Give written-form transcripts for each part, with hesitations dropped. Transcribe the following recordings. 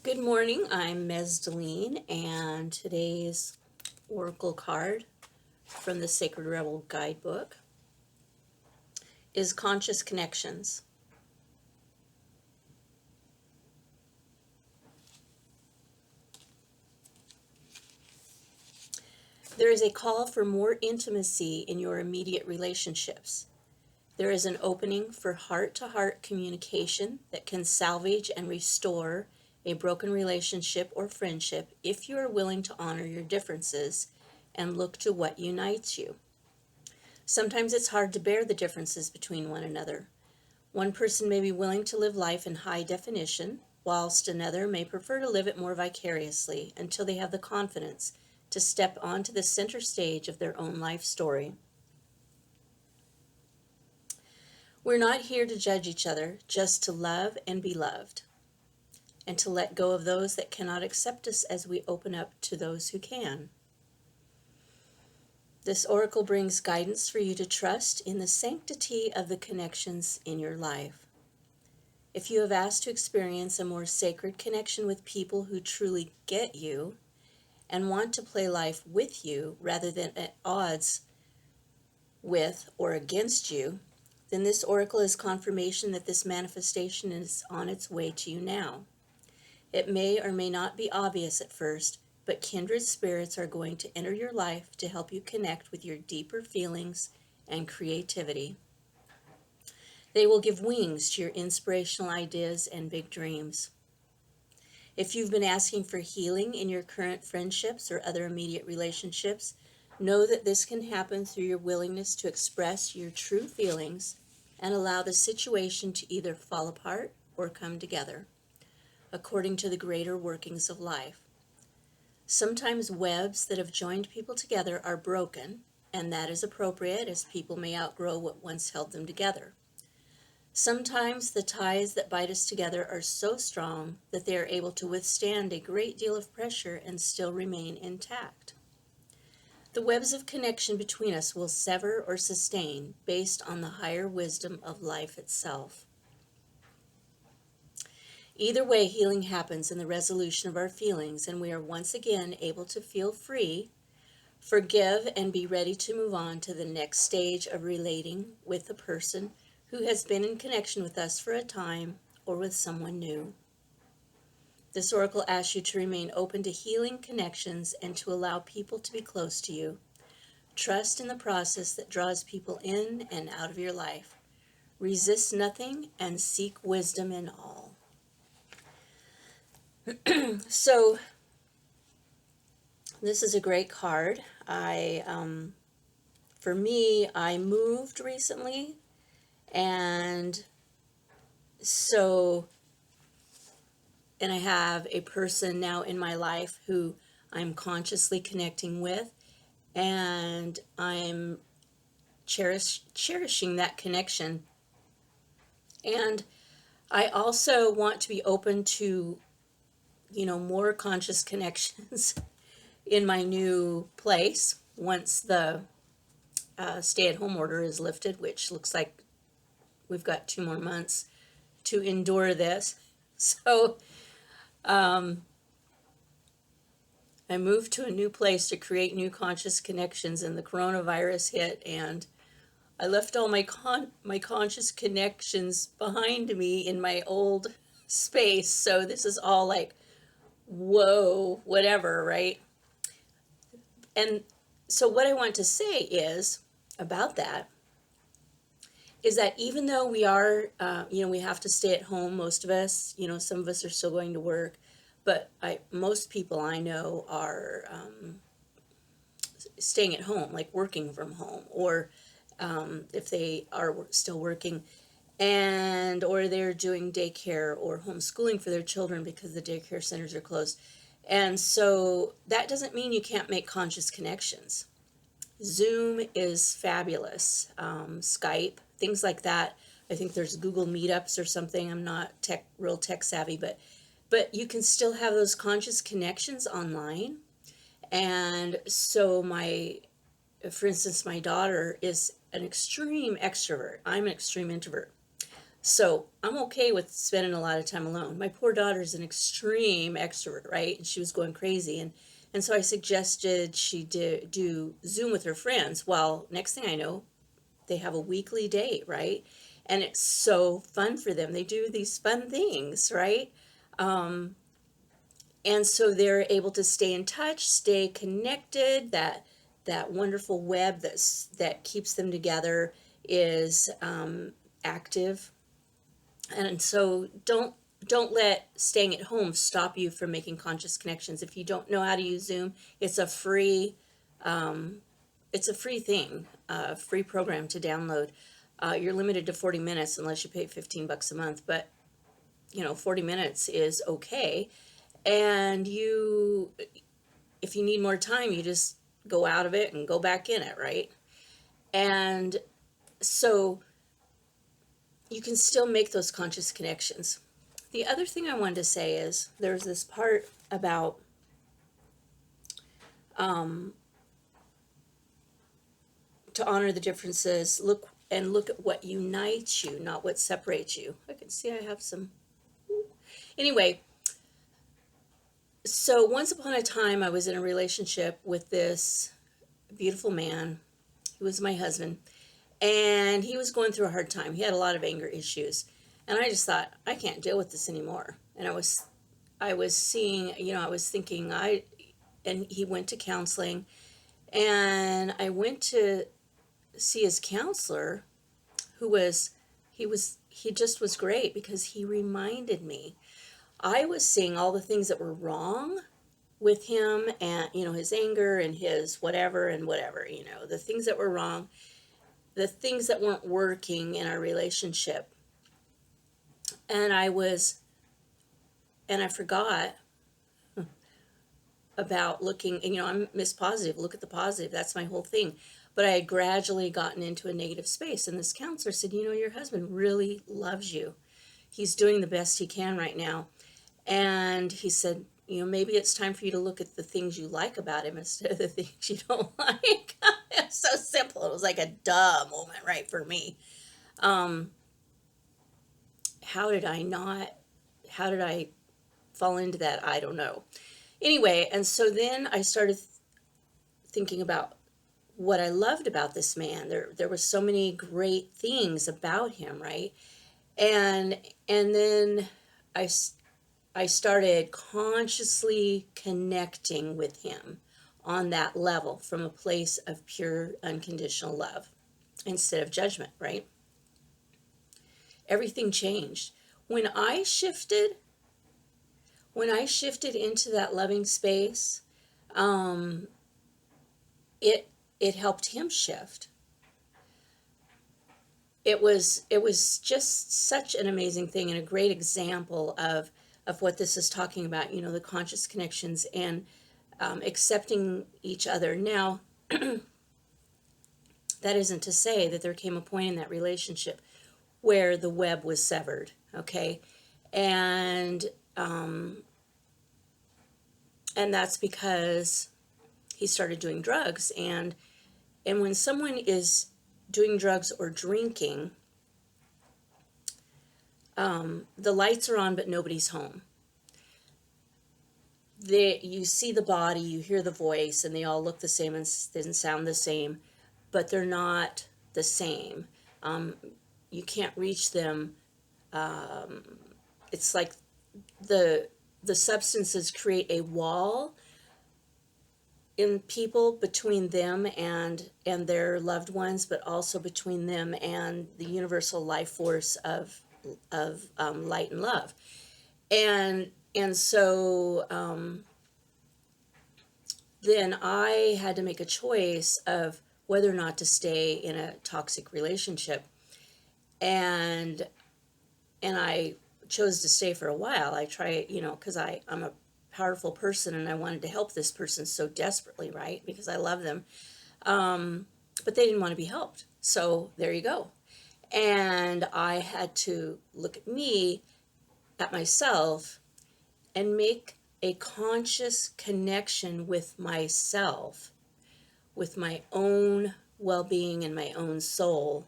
Good morning, I'm Mesdeline, and today's Oracle card from the Sacred Rebel Guidebook is Conscious Connections. There is a call for more intimacy in your immediate relationships. There is an opening for heart-to-heart communication that can salvage and restore a broken relationship or friendship if you are willing to honor your differences and look to what unites you. Sometimes it's hard to bear the differences between one another. One person may be willing to live life in high definition, whilst another may prefer to live it more vicariously until they have the confidence to step onto the center stage of their own life story. We're not here to judge each other, just to love and be loved, and to let go of those that cannot accept us as we open up to those who can. This oracle brings guidance for you to trust in the sanctity of the connections in your life. If you have asked to experience a more sacred connection with people who truly get you and want to play life with you rather than at odds with or against you, then this oracle is confirmation that this manifestation is on its way to you now. It may or may not be obvious at first, but kindred spirits are going to enter your life to help you connect with your deeper feelings and creativity. They will give wings to your inspirational ideas and big dreams. If you've been asking for healing in your current friendships or other immediate relationships, know that this can happen through your willingness to express your true feelings and allow the situation to either fall apart or come together, according to the greater workings of life. Sometimes webs that have joined people together are broken, and that is appropriate as people may outgrow what once held them together. Sometimes the ties that bind us together are so strong that they are able to withstand a great deal of pressure and still remain intact. The webs of connection between us will sever or sustain based on the higher wisdom of life itself. Either way, healing happens in the resolution of our feelings, and we are once again able to feel free, forgive, and be ready to move on to the next stage of relating with the person who has been in connection with us for a time or with someone new. This oracle asks you to remain open to healing connections and to allow people to be close to you. Trust in the process that draws people in and out of your life. Resist nothing and seek wisdom in all. So this is a great card. For me, I moved recently, and I have a person now in my life who I'm consciously connecting with, and I'm cherishing that connection. And I also want to be open to, more conscious connections in my new place once the stay-at-home order is lifted, which looks like we've got 2 more months to endure this. So I moved to a new place to create new conscious connections, and the coronavirus hit, and I left all my conscious connections behind me in my old space. So this is all like, whoa, whatever, right? And so what I want to say is about that is that even though we are, we have to stay at home, most of us, some of us are still going to work, but most people I know are staying at home, like working from home, or if they are still working, or they're doing daycare or homeschooling for their children because the daycare centers are closed. And so that doesn't mean you can't make conscious connections. Zoom is fabulous. Skype, things like that. I think there's Google Meetups or something. I'm not real tech savvy, but you can still have those conscious connections online. And so for instance, my daughter is an extreme extrovert. I'm an extreme introvert. So I'm okay with spending a lot of time alone. My poor daughter's an extreme extrovert, right? And she was going crazy. And so I suggested she do Zoom with her friends. Well, next thing I know, they have a weekly date, right? And it's so fun for them. They do these fun things, right? Um, and so they're able to stay in touch, stay connected. That wonderful web that keeps them together is active. And so don't let staying at home stop you from making conscious connections. If you don't know how to use Zoom, it's a free um, it's a free thing, a free program to download. You're limited to 40 minutes unless you pay $15 a month, but 40 minutes is okay. And if you need more time, you just go out of it and go back in it, right? And so you can still make those conscious connections. The other thing I wanted to say is there's this part about um, to honor the differences, look at what unites you, not what separates you. I can see I have some. Anyway, so once upon a time, I was in a relationship with this beautiful man. He was my husband, and he was going through a hard time. He had a lot of anger issues, and I just thought, I can't deal with this anymore. And I was seeing, I was thinking, and he went to counseling, and I went to see his counselor, who was, he just was great because he reminded me. I was seeing all the things that were wrong with him, and his anger and his whatever and whatever, the things that were wrong, the things that weren't working in our relationship. And I forgot about looking, and I'm Miss Positive, look at the positive, that's my whole thing. But I had gradually gotten into a negative space, and this counselor said, your husband really loves you. He's doing the best he can right now. And he said, maybe it's time for you to look at the things you like about him instead of the things you don't like. It's so simple. It was like a duh moment, right, for me. Um, how did I fall into that? I don't know. Anyway, and so then I started thinking about what I loved about this man. There were so many great things about him, right? And then I started consciously connecting with him on that level from a place of pure unconditional love instead of judgment, right? Everything changed. When I shifted into that loving space, um, it helped him shift. It was just such an amazing thing and a great example of what this is talking about, the conscious connections and accepting each other. Now, that isn't to say that there came a point in that relationship where the web was severed, okay? And that's because he started doing drugs. And when someone is doing drugs or drinking, the lights are on, but nobody's home. You see the body, you hear the voice, and they all look the same and sound the same, but they're not the same. You can't reach them. It's like the substances create a wall in people between them and their loved ones, but also between them and the universal life force of light and love. And so then I had to make a choice of whether or not to stay in a toxic relationship, and I chose to stay for a while. I try, because I'm a powerful person and I wanted to help this person so desperately, right? Because I love them. But they didn't want to be helped. So there you go. And I had to look at me, at myself, and make a conscious connection with myself, with my own well-being and my own soul.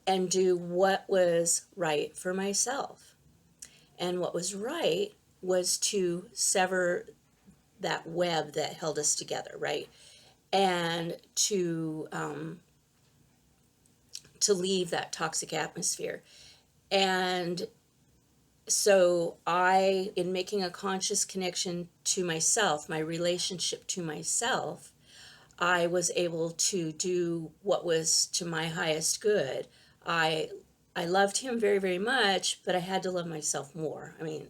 and do what was right for myself. And what was right was to sever that web that held us together, right? And to leave that toxic atmosphere. And so in making a conscious connection to myself, my relationship to myself, I was able to do what was to my highest good. I I loved him very, very much, but I had to love myself more. I mean,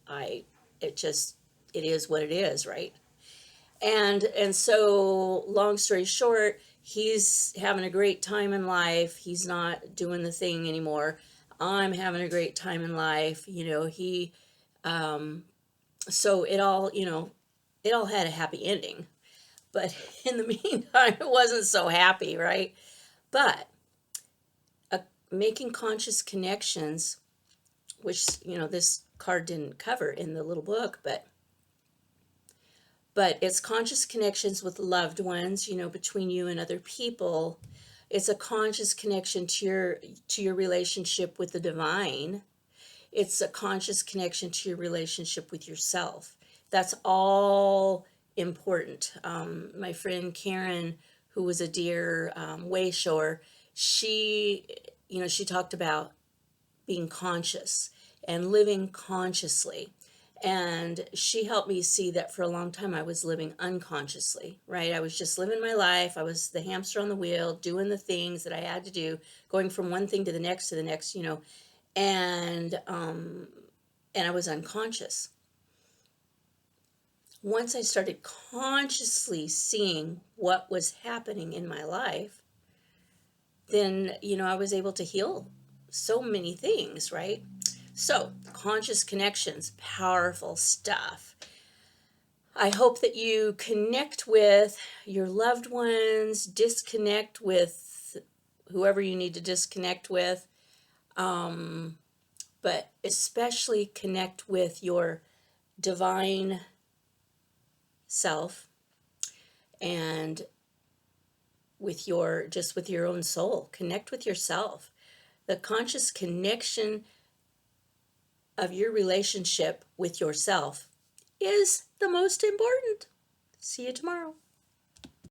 I it just it is what it is, right? And so long story short, he's having a great time in life. He's not doing the thing anymore. I'm having a great time in life. He um so it all had a happy ending. But in the meantime, it wasn't so happy, right? But uh, making conscious connections, which this card didn't cover in the little book, but it's conscious connections with loved ones, between you and other people. It's a conscious connection to your relationship with the divine. It's a conscious connection to your relationship with yourself. That's all important. My friend Karen, who was a dear wayshore, she talked about being conscious and living consciously. And she helped me see that for a long time I was living unconsciously, right? I was just living my life. I was the hamster on the wheel, doing the things that I had to do, going from one thing to the next, and I was unconscious. Once I started consciously seeing what was happening in my life, then I was able to heal so many things, right? So, conscious connections, powerful stuff. I hope that you connect with your loved ones, disconnect with whoever you need to disconnect with, but especially connect with your divine self and with your own soul. Connect with yourself. The conscious connection of your relationship with yourself is the most important. See you tomorrow.